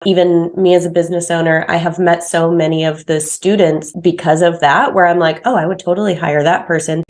Even me as a business owner, I have met so many of the students because of that, where I'm like, oh, I would totally hire that person.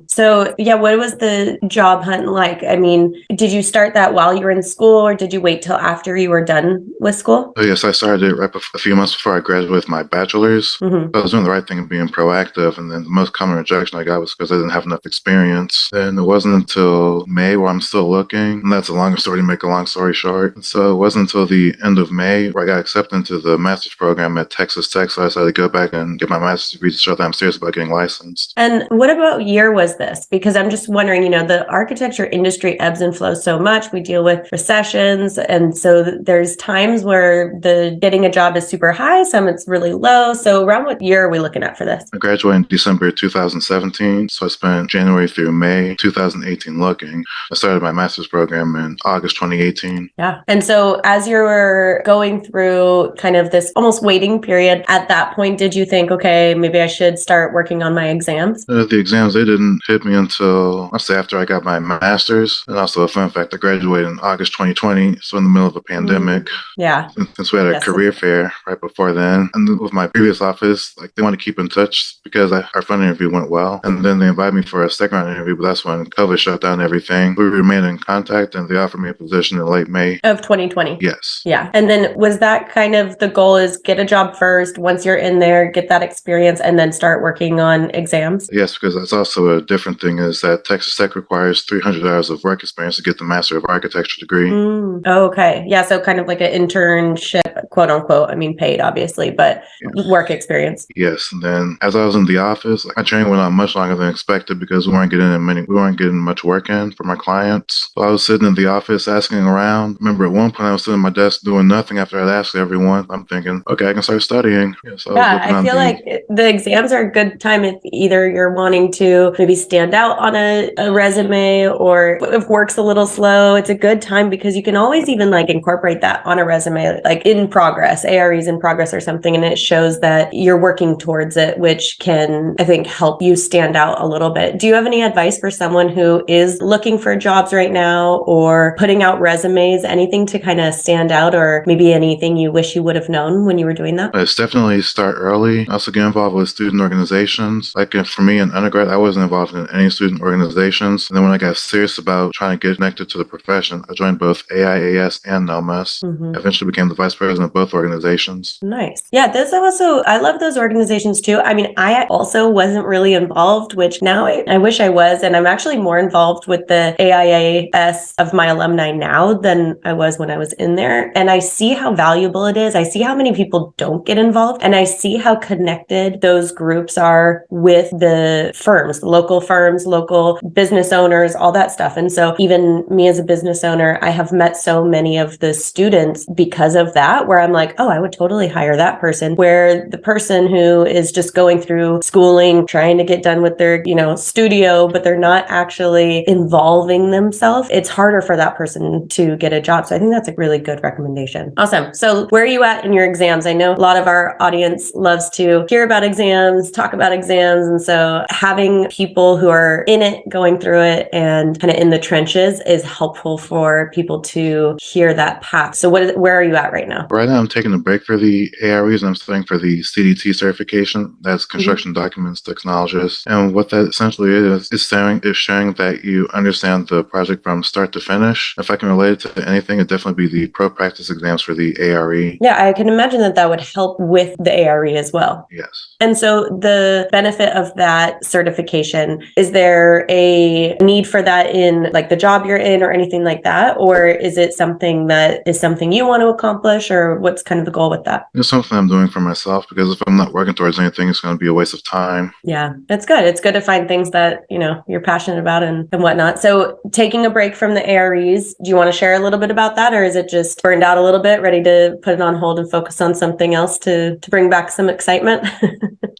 So yeah, what was the job hunt like? I mean, did you start that while you were in school, or did you wait till after you were done with school? So yes, I started it a few months before I graduated with my bachelor's. Mm-hmm. I was doing the right thing and being proactive, and then the most common rejection I got was because I didn't have enough experience. And it wasn't until May where I'm still looking, and that's a longer story to make a long story short. So it wasn't until the end of May where I got accepted into the master's program at Texas Tech, so I decided to go back and get my master's degree to show that I'm serious about getting licensed. And what about year was this? Because I'm just wondering, the architecture industry ebbs and flows so much. We deal with recessions. And so there's times where the getting a job is super high, some it's really low. So around what year are we looking at for this? I graduated in December 2017, so I spent January through May 2018 looking. I started my master's program in August 2018. Yeah. And so as you were going through kind of this almost waiting period, at that point, did you think, okay, maybe I should start working on my exams? The exams, they didn't hit me until, I'll say, after I got my master's. And also a fun fact, I graduated in August 2020, so in the middle of a pandemic. Yeah. Since we had a career fair right before then. And with my previous office, they want to keep in touch because our phone interview went well. And then they invited me for a second round interview, but that's when COVID shut down everything. We remained in contact and they offered me a position in late May of 2020. Yes. Yeah. And then was that kind of the goal, is get a job first, once you're in there, get that experience, and then start working on exams? Yes, because that's also a different thing, is that Texas Tech requires 300 hours of work experience to get the Master of Architecture degree. Okay. Yeah. So kind of like an internship, quote unquote. I mean, paid obviously, but work experience. Yes. And then as I was in the office, my training went on much longer than expected because we weren't getting much work in from our clients. So I was sitting in the office asking around. I remember at one point I was sitting at my desk doing nothing after I'd asked everyone. I'm thinking, okay, I can start studying. So I feel like the exams are a good time if either you're wanting to maybe stand out on a resume, or if work's a little slow, it's a good time because you can always even like incorporate that on a resume, like in progress, AREs in progress or something, and it shows that you're working towards it, which can, I think, help you stand out a little bit. Do you have any advice for someone who is looking for jobs right now or putting out resumes, anything to kind of stand out, or maybe anything you wish you would have known when you were doing that? It's definitely start early. Also get involved with student organizations. Like for me in undergrad, I wasn't involved in any student organizations. And then when I got serious about trying to get connected to the profession, I joined both AIAS and NELMAS. I eventually became the vice president of both organizations. Nice. Yeah, I love those organizations too. I mean, I also wasn't really involved, which now I wish I was. And I'm actually more involved with the AIAS of my alumni now than I was when I was in there. And I see how valuable it is. I see how many people don't get involved, and I see how connected those groups are with the firms, local business owners, all that stuff. And so even me as a business owner, I have met so many of the students because of that, where I'm like, oh, I would totally hire that person. Where the person who is just going through schooling, trying to get done with their, studio, but they're not actually involving themselves, it's harder for that person to get a job. So I think that's a really good recommendation. Awesome. So where are you at in your exams? I know a lot of our audience loves to hear about exams, talk about exams. And so having people who are in it, going through it, and kind of in the trenches is helpful for people to hear that path. So where are you at right now? Right now, I'm taking a break for the AREs and I'm studying for the CDT certification. That's Construction Documents Technologist. And what that essentially is showing that you understand the project from start to finish. If I can relate it to anything, it'd definitely be the pro practice exams for the ARE. Yeah, I can imagine that would help with the ARE as well. Yes. And so the benefit of that certification, is there a need for that in like the job you're in or anything like that? Or is it something you want to accomplish, or what's kind of the goal with that? It's something I'm doing for myself, because if I'm not working towards anything, it's going to be a waste of time. Yeah, that's good. It's good to find things that, you're passionate about and whatnot. So taking a break from the AREs, do you want to share a little bit about that? Or is it just burned out a little bit, ready to put it on hold and focus on something else to bring back some excitement?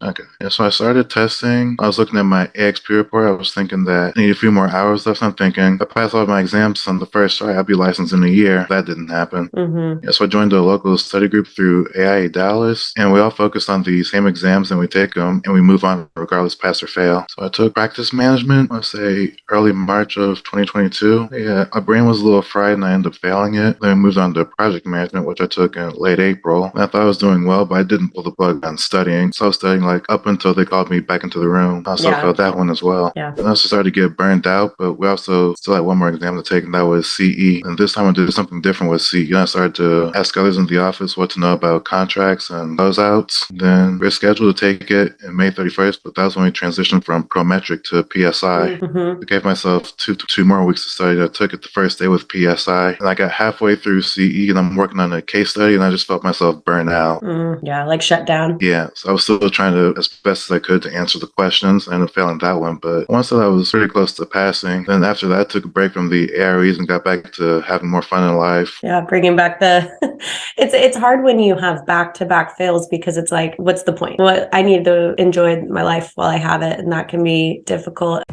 Okay. Yeah, so I started testing. I was looking at my AXP report. I was thinking that I need a few more hours left. So I'm thinking, if I pass all of my exams on the first try, I'll be licensed in a year. That didn't happen. Mm-hmm. Yeah, so I joined a local study group through AIA Dallas, and we all focused on the same exams and we take them and we move on regardless, pass or fail. So I took practice management, let's say early March of 2022. Yeah, my brain was a little fried and I ended up failing it. Then I moved on to project management, which I took in late April. And I thought I was doing well, but I didn't pull the plug on studying. So I was studying like up until they called me back into the room. I also Yeah. failed that one as well. Yeah. And I also started to get burned out, but we also still had one more exam to take, and that was CE. And this time I did something different with CE. I started to ask others in the office what to know about contracts and closeouts. Then we're scheduled to take it in May 31st, but that was when we transitioned from Prometric to PSI. Mm-hmm. I gave myself two more weeks to study. I took it the first day with PSI, and I got halfway through CE, and I'm working on a case study, and I just felt myself burn out. Yeah, like shut down. Yeah, so I was still trying to, as best as I could, to answer the questions. I ended up failing that one, but once that I was pretty close to passing. Then after that, I took a break from the AREs and got back to having more fun in life. Yeah, bringing back the it's hard when you have back-to-back fails because it's like, what's the point? What I need to enjoy my life while I have it, and that can be difficult.